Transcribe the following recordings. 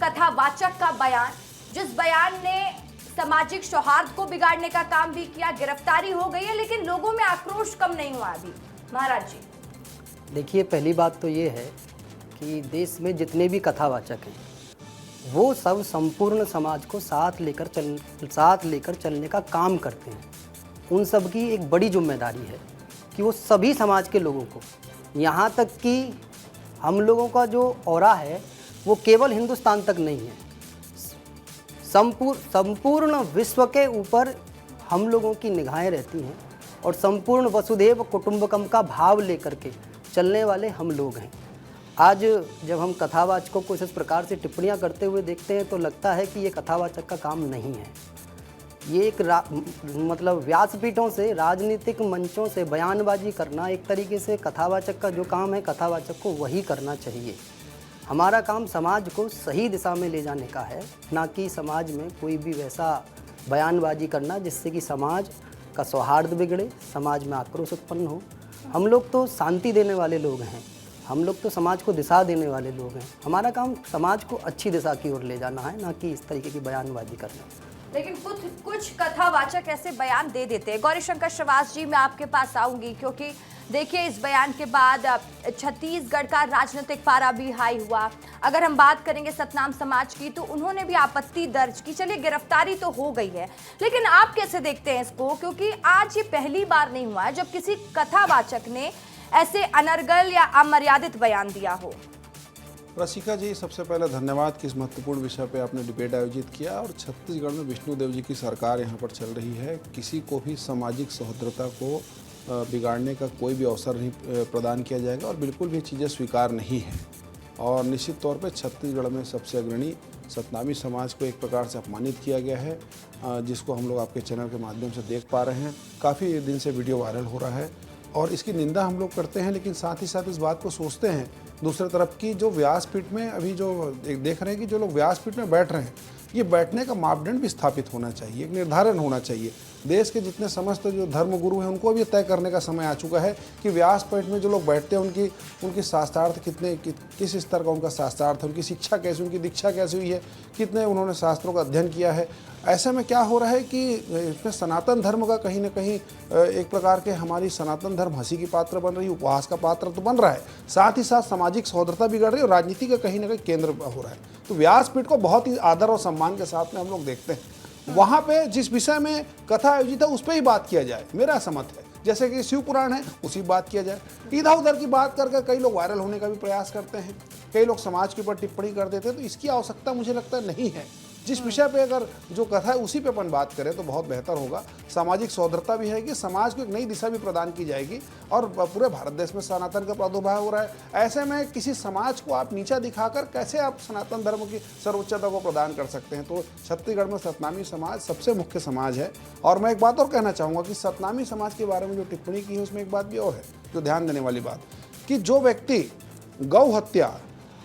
कथावाचक का बयान, जिस बयान ने सामाजिक सौहार्द को बिगाड़ने का काम भी किया। गिरफ्तारी हो गई है लेकिन लोगों में आक्रोश कम नहीं हुआ अभी। महाराज जी, देखिए, पहली बात तो ये है कि देश में जितने भी कथावाचक हैं वो सब संपूर्ण समाज को साथ लेकर चलने का काम करते हैं। उन सब की एक बड़ी जिम्मेदारी है कि वो सभी समाज के लोगों को, यहाँ तक कि हम लोगों का जो ऑरा है वो केवल हिंदुस्तान तक नहीं है, संपूर्ण विश्व के ऊपर हम लोगों की निगाहें रहती हैं और संपूर्ण वसुधैव कुटुंबकम का भाव लेकर के चलने वाले हम लोग हैं। आज जब हम कथावाचकों को इस प्रकार से टिप्पणियां करते हुए देखते हैं तो लगता है कि ये कथावाचक का काम नहीं है। ये एक मतलब व्यासपीठों से, राजनीतिक मंचों से बयानबाजी करना एक तरीके से कथावाचक का जो काम है, कथावाचक को वही करना चाहिए। हमारा काम समाज को सही दिशा में ले जाने का है, ना कि समाज में कोई भी वैसा बयानबाजी करना जिससे कि समाज का सौहार्द बिगड़े, समाज में आक्रोश उत्पन्न हो। हम लोग तो शांति देने वाले लोग हैं, हम लोग तो समाज को दिशा देने वाले लोग हैं। हमारा काम समाज को अच्छी दिशा की ओर ले जाना है, ना कि इस तरीके की बयानबाजी करना। लेकिन कुछ कथावाचक ऐसे बयान दे देते हैं। गौरीशंकर श्रीवास जी, मैं आपके पास आऊंगी क्योंकि देखिए इस बयान के बाद छत्तीसगढ़ का राजनीतिक पारा भी हाई हुआ। अगर हम बात करेंगे सतनाम समाज की तो उन्होंने भी आपत्ति दर्ज की। चलिए, गिरफ्तारी तो हो गई है, लेकिन आप कैसे देखते हैं इसको? क्योंकि आज ये पहली बार नहीं हुआ है जब किसी कथावाचक ने ऐसे अनर्गल या अमर्यादित बयान दिया हो। रसिका जी, सबसे पहले धन्यवाद कि इस महत्वपूर्ण विषय पे आपने डिबेट आयोजित किया। और छत्तीसगढ़ में विष्णुदेव जी की सरकार यहाँ पर चल रही है। किसी को भी सामाजिक सौहार्द्रता को बिगाड़ने का कोई भी अवसर नहीं प्रदान किया जाएगा और बिल्कुल भी चीज़ें स्वीकार नहीं है। और निश्चित तौर पे छत्तीसगढ़ में सबसे अग्रणी सतनामी समाज को एक प्रकार से अपमानित किया गया है, जिसको हम लोग आपके चैनल के माध्यम से देख पा रहे हैं। काफ़ी दिन से वीडियो वायरल हो रहा है और इसकी निंदा हम लोग करते हैं, लेकिन साथ ही साथ इस बात को सोचते हैं दूसरे तरफ की जो व्यासपीठ में अभी जो देख रहे हैं कि जो लोग व्यासपीठ में बैठ रहे हैं, ये बैठने का मापदंड भी स्थापित होना चाहिए, एक निर्धारण होना चाहिए। देश के जितने समस्त जो धर्मगुरु हैं उनको भी तय करने का समय आ चुका है कि व्यासपीठ में जो लोग बैठते हैं उनकी शास्त्रार्थ किस स्तर का उनका शास्त्रार्थ है, उनकी शिक्षा कैसी, उनकी दीक्षा कैसी हुई है, कितने उन्होंने शास्त्रों का अध्ययन किया है। ऐसे में क्या हो रहा है कि इसमें सनातन धर्म का कहीं ना कहीं एक प्रकार के हमारी सनातन धर्म हंसी की पात्र बन रही है, उपहास का पात्र तो बन रहा है, साथ ही साथ सामाजिक सौहार्द्रता बिगड़ रही है और राजनीति का कहीं ना कहीं केंद्र हो रहा है। तो व्यासपीठ को बहुत ही आदर और सम्मान के साथ में हम लोग देखते हैं। वहाँ पे जिस विषय में कथा आयोजित है उस पर ही बात किया जाए, मेरा समझ है। जैसे कि शिव पुराण है, उसी बात किया जाए। इधर उधर की बात करके कई लोग वायरल होने का भी प्रयास करते हैं, कई लोग समाज के ऊपर टिप्पणी कर देते हैं, तो इसकी आवश्यकता मुझे लगता है नहीं है। जिस विषय पे अगर जो कथा है उसी पे अपन बात करें तो बहुत बेहतर होगा। सामाजिक सौहार्द्रता भी है कि समाज को एक नई दिशा भी प्रदान की जाएगी और पूरे भारत देश में सनातन का प्रादुर्भाव हो रहा है। ऐसे में किसी समाज को आप नीचा दिखाकर कैसे आप सनातन धर्म की सर्वोच्चता को प्रदान कर सकते हैं? तो छत्तीसगढ़ में सतनामी समाज सबसे मुख्य समाज है। और मैं एक बात और कहना चाहूँगा कि सतनामी समाज के बारे में जो टिप्पणी की है उसमें एक बात भी और है जो ध्यान देने वाली बात, कि जो व्यक्ति गौ हत्या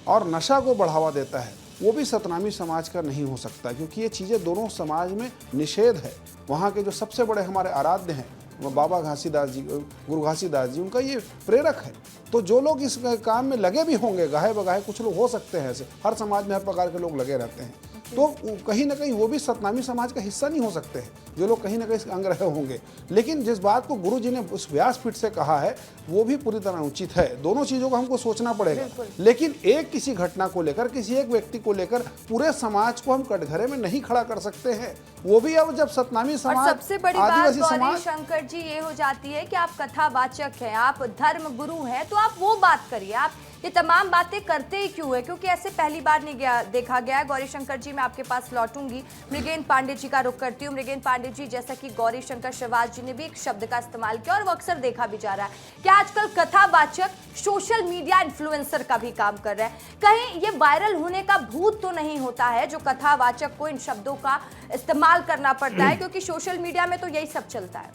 और नशा को बढ़ावा देता है वो भी सतनामी समाज का नहीं हो सकता, क्योंकि ये चीज़ें दोनों समाज में निषेध है। वहाँ के जो सबसे बड़े हमारे आराध्य हैं वो बाबा घासीदास जी, गुरु घासीदास जी, उनका ये प्रेरक है। तो जो लोग इस काम में लगे भी होंगे, गाहे बगाहे कुछ लोग हो सकते हैं, ऐसे हर समाज में हर प्रकार के लोग लगे रहते हैं, तो कहीं ना कहीं वो भी सतनामी समाज का हिस्सा नहीं हो सकते हैं, जो लोग कहीं ना कहीं अंग रहे होंगे। लेकिन जिस बात को गुरु जी ने उस व्यासपीठ से कहा है वो भी पूरी तरह उचित है। दोनों चीज़ों को हमको सोचना पड़ेगा, लेकिन एक किसी घटना को लेकर, किसी एक व्यक्ति को लेकर पूरे समाज को हम कटघरे में नहीं खड़ा कर सकते हैं। वो भी अब जब सतनामी समाज, सबसे बड़ी बात गौरीशंकर जी ये हो जाती है कि आप कथावाचक हैं, आप धर्म गुरु हैं, तो आप वो बात करिए। आप ये तमाम बातें करते ही क्यों है? क्योंकि ऐसे पहली बार नहीं देखा गया है। गौरीशंकर जी, मैं आपके पास लौटूंगी। मृगेंद्र पांडे जी का रुख करती हूँ। मृगेंद्र पांडे जी, जैसा कि गौरीशंकर श्रीवास जी ने भी एक शब्द का इस्तेमाल किया और वो अक्सर देखा भी जा रहा है कि आजकल कथावाचक सोशल मीडिया इन्फ्लुएंसर का भी काम कर रहा है। कहीं ये वायरल होने का भूत तो नहीं होता है जो कथावाचक को इन शब्दों का इस्तेमाल करना पड़ता है, क्योंकि सोशल मीडिया में तो यही सब चलता है।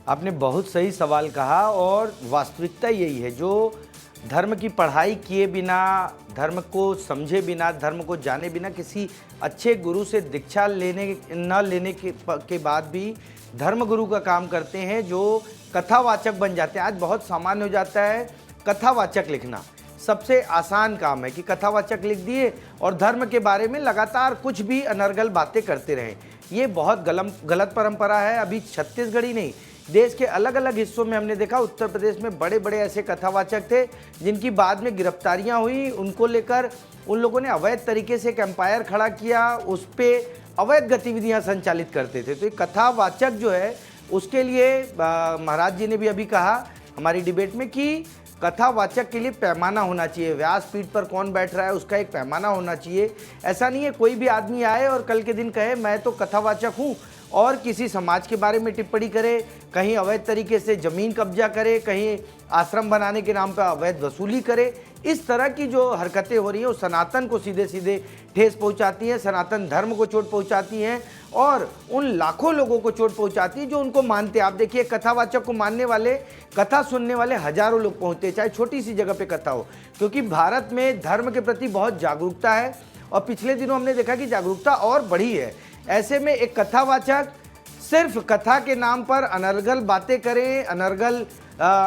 आपने बहुत सही सवाल कहा और वास्तविकता यही है, जो धर्म की पढ़ाई किए बिना, धर्म को समझे बिना, धर्म को जाने बिना, किसी अच्छे गुरु से दीक्षा लेने के बाद भी धर्म गुरु का काम करते हैं, जो कथावाचक बन जाते हैं। आज बहुत सामान्य हो जाता है कथावाचक लिखना। सबसे आसान काम है कि कथावाचक लिख दिए और धर्म के बारे में लगातार कुछ भी अनर्गल बातें करते रहें। ये बहुत गलत परंपरा है। अभी छत्तीसगढ़ ही नहीं, देश के अलग अलग हिस्सों में हमने देखा, उत्तर प्रदेश में बड़े बड़े ऐसे कथावाचक थे जिनकी बाद में गिरफ्तारियां हुई। उनको लेकर उन लोगों ने अवैध तरीके से एक एम्पायर खड़ा किया, उस पर अवैध गतिविधियां संचालित करते थे। तो ये कथावाचक जो है उसके लिए महाराज जी ने भी अभी कहा हमारी डिबेट में कि कथावाचक के लिए पैमाना होना चाहिए। व्यासपीठ पर कौन बैठ रहा है उसका एक पैमाना होना चाहिए। ऐसा नहीं है कोई भी आदमी आए और कल के दिन कहे मैं तो कथावाचक हूँ और किसी समाज के बारे में टिप्पणी करे, कहीं अवैध तरीके से ज़मीन कब्जा करे, कहीं आश्रम बनाने के नाम पर अवैध वसूली करे। इस तरह की जो हरकतें हो रही हैं वो सनातन को सीधे सीधे ठेस पहुंचाती हैं, सनातन धर्म को चोट पहुंचाती हैं और उन लाखों लोगों को चोट पहुंचाती है जो उनको मानते हैं। आप देखिए कथावाचक को मानने वाले, कथा सुनने वाले हजारों लोग पहुंचते हैं, चाहे छोटी सी जगह पे कथा हो, क्योंकि भारत में धर्म के प्रति बहुत जागरूकता है और पिछले दिनों हमने देखा कि जागरूकता और बढ़ी है। ऐसे में एक कथावाचक सिर्फ कथा के नाम पर अनर्गल बातें करें, अनर्गल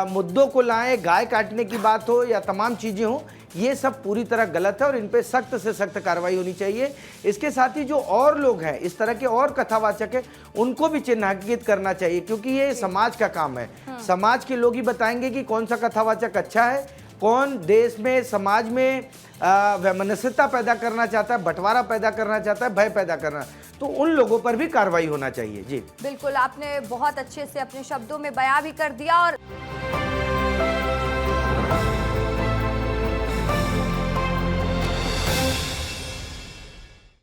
मुद्दों को लाएं, गाय काटने की बात हो या तमाम चीज़ें हो, ये सब पूरी तरह गलत है और इन पे सख्त से सख्त कार्रवाई होनी चाहिए। इसके साथ ही जो और लोग हैं, इस तरह के और कथावाचक हैं, उनको भी चिन्हांकित करना चाहिए, क्योंकि ये समाज का काम है। समाज के लोग ही बताएंगे कि कौन सा कथावाचक अच्छा है, कौन देश में समाज में वैमनस्यता पैदा करना चाहता है, बंटवारा पैदा करना चाहता है, भय पैदा करना, तो उन लोगों पर भी कार्रवाई होना चाहिए। जी बिल्कुल, आपने बहुत अच्छे से अपने शब्दों में बयां भी कर दिया। और